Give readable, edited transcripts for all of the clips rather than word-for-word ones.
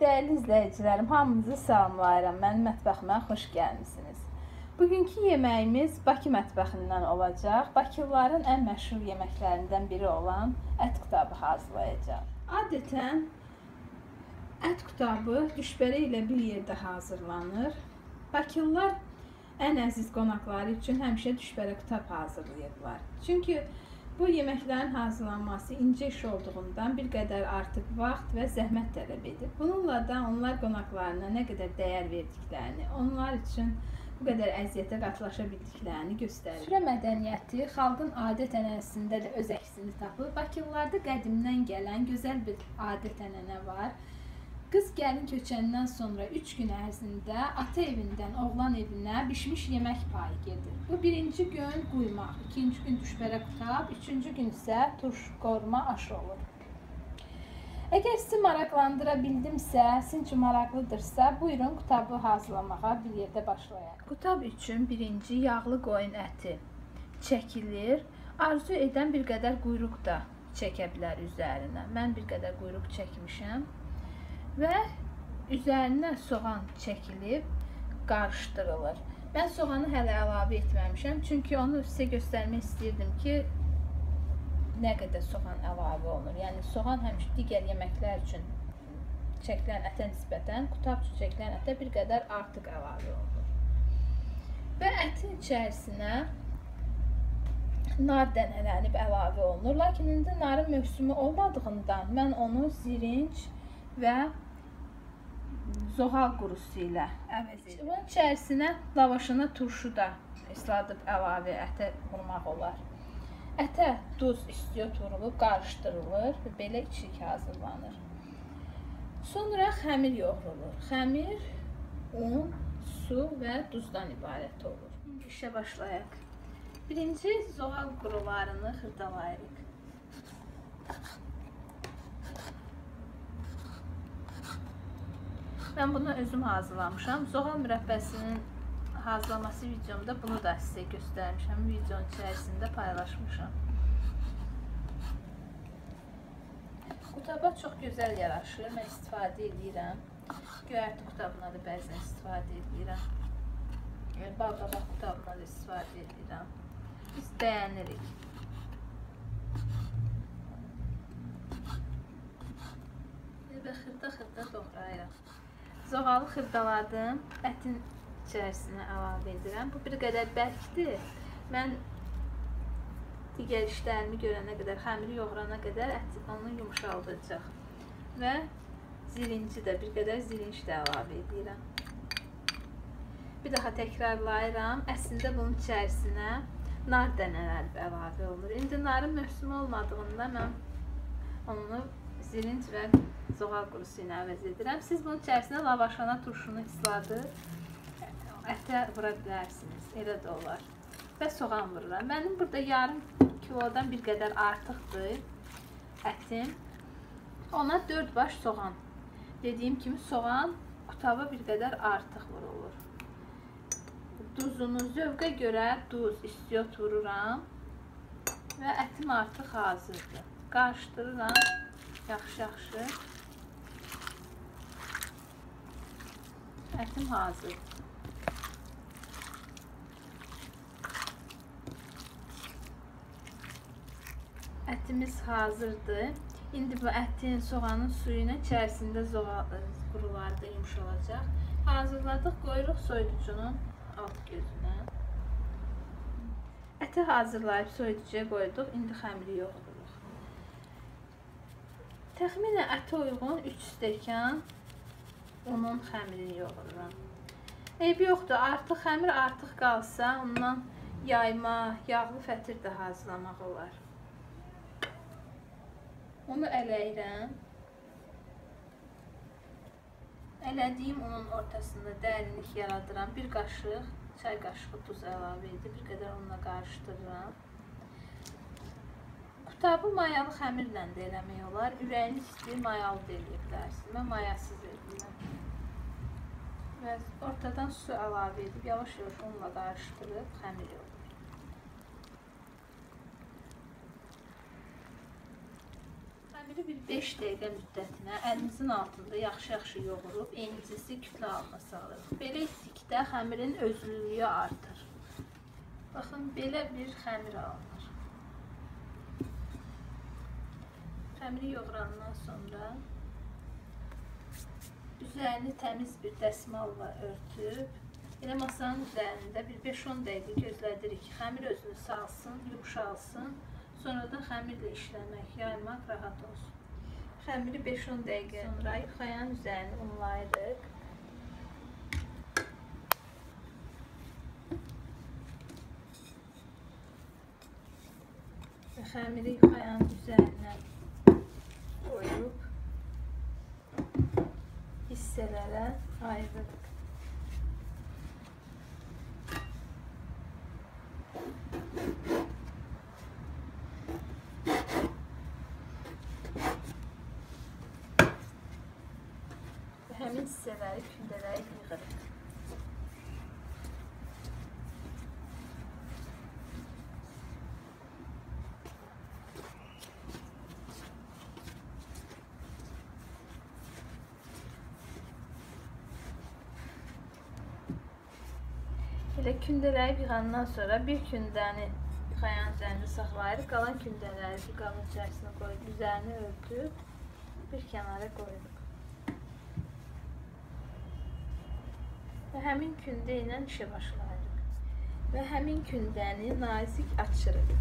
Dəyərli izləyicilərim, hamınızı salamlayıram. Mənim mətbəximə xoş gəlmisiniz. Bugünkü yeməyimiz Bakı mətbəxindən olacaq. Bakılıların ən məşhur yeməklərindən biri olan ət qutabı hazırlayacağam. Adətən ət qutabı düşbərə ilə bir yerdə hazırlanır. Bakılılar ən əziz qonaqları üçün həmişə düşbərə qutab hazırlayırlar. Çünki bu yeməklərin hazırlanması incə iş olduğundan bir qədər artıq vaxt və zəhmət tələb edir. Bununla da onlar qonaqlarına nə qədər dəyər verdiklərini, onlar üçün bu qədər əziyyətə qatlaşa bildiklərini göstərir. Sürə mədəniyyəti xalqın adət-ənənəsində də öz əksini tapır. Bakılılarda qədimdən gələn gözəl bir adət-ənənə var. Qız gəlin köçəndən sonra 3 gün ərzində ata evindən oğlan evinə bişmiş yemək payı gedir. Bu birinci gün quymaq, ikinci gün düşbərə qutab, üçüncü gün isə turş, qorma, aş olur. Əgər sizi maraqlandıra bildimsə, sizin üçün maraqlıdırsa, buyurun qutabı hazırlamağa bir yerdə başlayaq. Qutab üçün birinci yağlı qoyun əti çəkilir. Arzu edən bir qədər quyruq da çəkə bilər üzərinə. Mən bir qədər quyruq çəkmişəm. Və üzərinə soğan çəkilib, qarışdırılır. Mən soğanı hələ əlavə etməmişəm, çünki onu sizə göstərmək istəyirdim ki, nə qədər soğan əlavə olunur. Yəni, soğan həmişə digər yeməklər üçün çəkilən ətə nisbətən, qutab üçün çəkilən ətə bir qədər artıq əlavə olunur. Və ətin içərisinə nar dənələnib əlavə olunur. Lakin indi narın mövsümü olmadığından mən onu zirinc və zoğal qurusu ilə əvəz edir. Bunun içərisinə lavaşına turşu da isladıb əlavə ətə vurmaq olar. Ətə duz istiot vurulub, qarışdırılır və belə içlik hazırlanır. Sonra xəmir yoğrulur. Xəmir, un, su və duzdan ibarət olur. İşə başlayaq. Birinci zoğal qurularını xırdalayırıq. Mən bunu özüm hazırlamışam. Zoğal mürəbbəsinin hazırlaması videomda bunu da sizə göstərmişəm. Videonun içərisində paylaşmışam. Qutaba çox gözəl yaraşır. Mən istifadə edirəm. Göyərti qutabına da bəzən istifadə edirəm. Balqabaq qutabına da istifadə edirəm. Biz bəyənirik. Və xırda-xırda doğrayırıq. Zoğalı xırdaladım, ətin içərisinə əlavə edirəm. Bu bir qədər bərkdir. Mən digər işlərimi görənə qədər, xəmiri yoğurana qədər onu yumuşaldacaq. Və zirinci də, bir qədər zirinç də əlavə edirəm. Bir daha təkrarlayıram. Əslində bunun içərisinə nar dənələri əlavə olunur. İndi narın mövsümü olmadığında mən onu zirinc və zoğal qurusu ilə əvəz edirəm. Siz bunun içərisinə lavaşana turşunu isladıb ətə vura bilərsiniz. Elə də olar. Və soğan vururam. Mənim burada yarım kilodan bir qədər artıqdır ətim. Ona 4 baş soğan. Dediyim kimi soğan qutaba bir qədər artıq vurulur. Duzunu zövqə görə duz istiot vururam. Və ətim artıq hazırdır. Qarışdırıram. Yaxşı-yaxşı. Ətim hazır. Ətimiz hazırdır. İndi bu ətin, soğanın suyu ilə içərisində quruları da yumuşalacaq. Hazırladıq, qoyuruq soyuducunun alt gözünə. Əti hazırlayıb soyuducuya qoyduq. İndi xəmiri yoğururuq. Təxminən ətə uyğun 3 stəkan unun xəmirini yoğururam. Eybi yoxdur, artıq xəmir artıq qalsa, ondan yayma, yağlı fətir də hazırlamaq olar. Onu ələyirəm. Ələdiyim unun ortasında dərinlik yaradıram. Bir qaşıq, çay qaşığı duz əlavə edib, bir qədər onunla qarışdırıram. Qutabı mayalı xəmirlə də eləmək olar. Ürəyiniz istəyir, mayalı da eləyə bilərsiniz. Mən mayasız eləyirəm. Və ortadan su əlavə edib, yavaş-yavaş onunla qarışdırıb xəmir yoğurur. Xəmiri bir 5 dəqiqə müddətinə əlimizin altında yaxşı-yaxşı yoğurub, incisi kütlə halına salırıq. Belə etdikdə xəmirin özlülüyü artır. Baxın, belə bir xəmir alınır. Xəmiri yoğurandan sonra üzərini təmiz bir dəsmalla örtüb, elə masanın üzərində bir 5-10 dəqiqə gözlədirik ki, xəmir özünü salsın, yumşalsın. Sonradan xəmirlə işləmək, yaymaq rahat olsun. Xəmiri 5-10 dəqiqə sonra yuxayanın üzərini unlayırıq. Və xəmiri yuxayanın üzərinə qoyub hissələrə ayırırıq. Həmin hissələri kündələrə yığırıq. Elə kündələri yığandan sonra bir kündəni yuxayanın üzərində saxlayırıq. Qalan kündələri bir qabın içərisinə qoyub, üzərini örtüb, bir kənara qoyuruq. Və həmin kündə ilə işə başlayırıq. Və həmin kündəni nazik açırıq.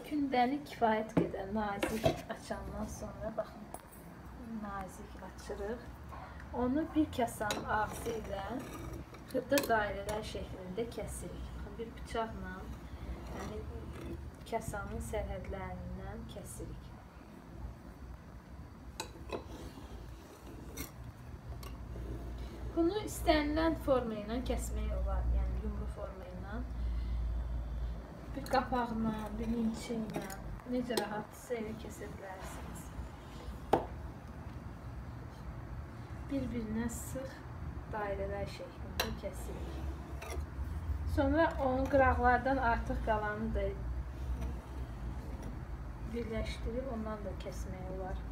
Kündəni kifayət qədər nazik açandan sonra, baxın, nazik açırıq. Onu bir kasanın ağzı ilə xırda dairələr şəklində kəsirik. Bir bıçaqla, yəni kasanın sərhədlərindən kəsirik. Bunu istənilən forma ilə kəsmək olar, yəni yumru forma ilə. Bir qapağla, bir linçə ilə, necə rahatsa elə kəsə bilərsiniz. Bir-birinə sıx dairələr şəklində kəsirik. Sonra onun qıraqlardan artıq qalanı da birləşdirib ondan da kəsmək olar.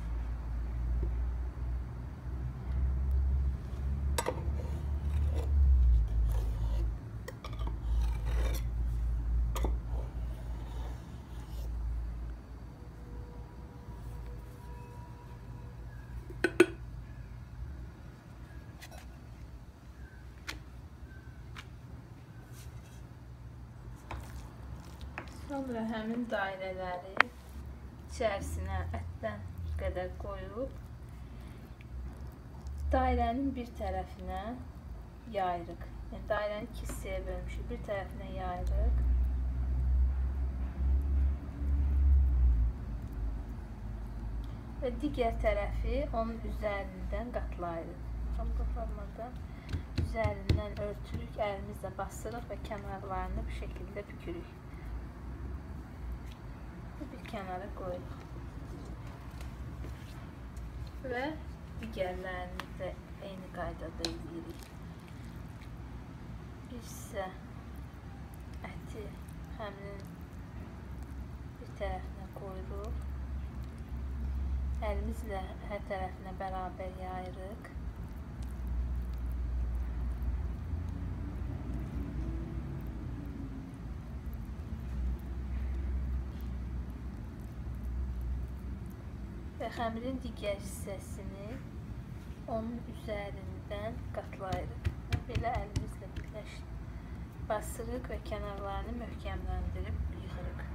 Sonra həmin dairələri içərisinə ətdən qədər qoyub dairənin bir tərəfinə yayırıq. Yəni dairəni 2 hissəyə bölmüşük. Bir tərəfinə yayırıq. Və digər tərəfi onun üzərindən qatlayırıq. Bu formada üzərindən örtürük, əlimizlə basırıq və kənarlarını bu şəkildə bükürük. Bir kənara qoyuruq. Və digərlərini də eyni qaydada edirik. Bir hissə əti həmin bir tərəfinə qoyuruq. Əlimizlə hər tərəfinə bərabər yayırıq. və xəmirin digər hissəsini onun üzərindən qatlayırıq. Belə əlimizlə basırıq və kənarlarını möhkəmləndirib yığırıq.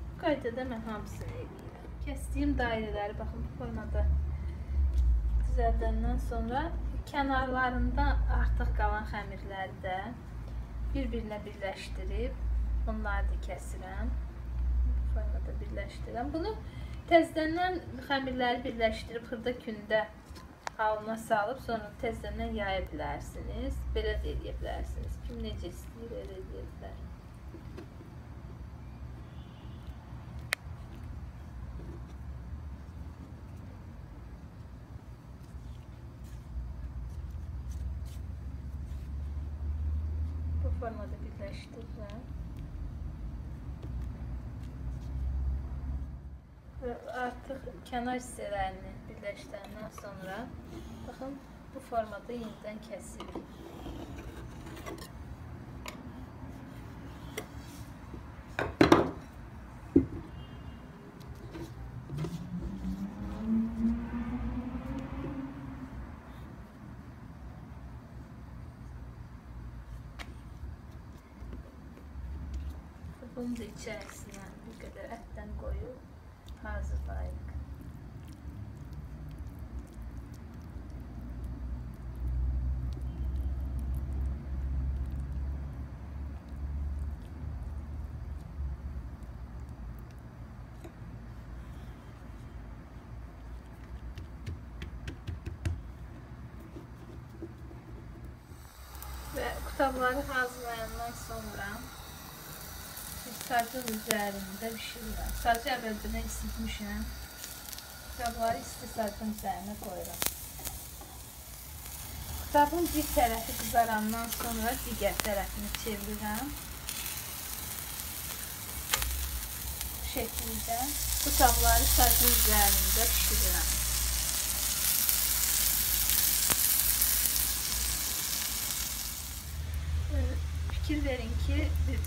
Bu qaydada mən hamısını eləyirəm. Kəsdiyim dairələri, baxın, bu formada düzəldəndən sonra kənarlarında artıq qalan xəmirləri də bir-birinə birləşdirib, onları da kəsirəm. Bu formada birləşdirirəm. Bunu təzədən xəmirləri birləşdirib xırda kündə halına salıb, sonra təzədən yaya bilərsiniz. Belə də edə bilərsiniz. Kim necə istəyir, elə edə bilər. Bu formada birləşdirirəm. Və artıq kənar hissələrini birləşdirəndən sonra baxın, bu formada yenidən kəsirik. Bunun da içərisinə bir qədər ətdən qoyub hazırlayırıq. Və qutabları hazırlayandan sonra sacın üzərində bişirirəm. Sacı əvvəlcədən isitmişəm. Qutabları isti sacın üzərinə qoyuram. Qutabın bir tərəfi qızarandan sonra digər tərəfini çevirirəm. Bu şəkildə qutabları sacın üzərində bişirirəm. Fikir verin ki,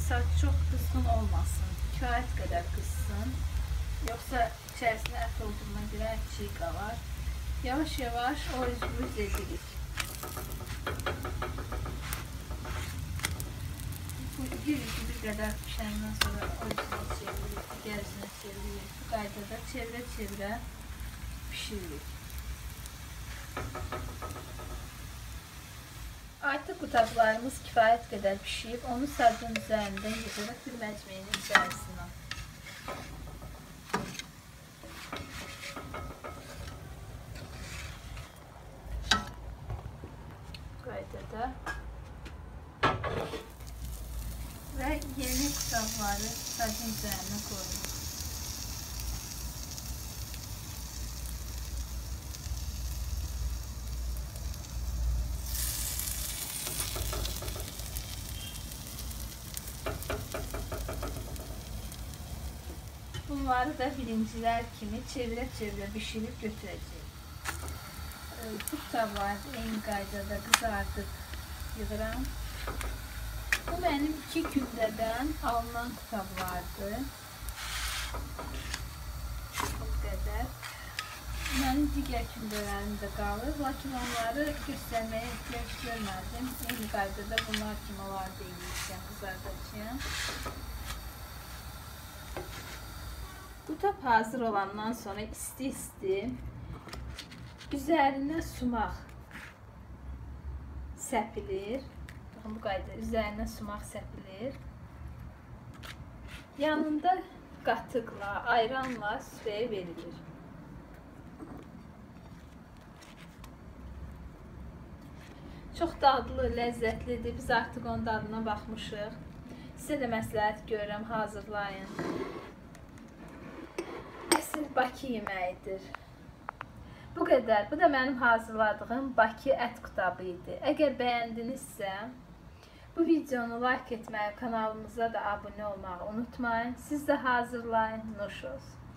saç çox qızğın olmasın, kifayət qədər qızsın, yoxsa içərisində ət olduğuna görə ətçiyi qalar. Yavaş-yavaş o üzümüz edirik. Bu bir qədər pişəndən sonra o üzünü çeviririk, digər üzünü çeviririk. Bu qaydada çevirə-çevirə pişiririk. Artıq qutablarımız kifayət qədər pişiyib, onu sacın üzərindən yığırıq bir məcmeyin içərisinə. Bu qaydada və yeni qutabları sacın üzərinə qoyuruq. Bunları da birincilər kimi çevirə-çevirə bişirib götürəcəyik. Bu qutabları eyni qaydada qızardıb yığıram. Bu mənim 2 gündədən alınan qutablardır. Bu qədər. Mənim digər gündələrim də qalır, lakin onları göstərməyə ehtiyac görmədim. Eyni qaydada bunlar kimi onları da yiyəcəm, qızardacağım. Qutab hazır olandan sonra isti-isti üzərinə sumaq səpilir. Baxın, bu qayda üzərinə sumaq səpilir. Yanında qatıqla, ayranla süfrəyə verilir. Çox dadlı, ləzzətlidir. Biz artıq onun dadına baxmışıq. Sizə də məsləhət görürəm, hazırlayın. Əsl Bakı yeməyidir. Bu qədər. Bu da mənim hazırladığım Bakı ət qutabı idi. Əgər bəyəndinizsə, bu videonu like etməyi, kanalımıza da abunə olmağı unutmayın. Siz də hazırlayın, nuş olsun.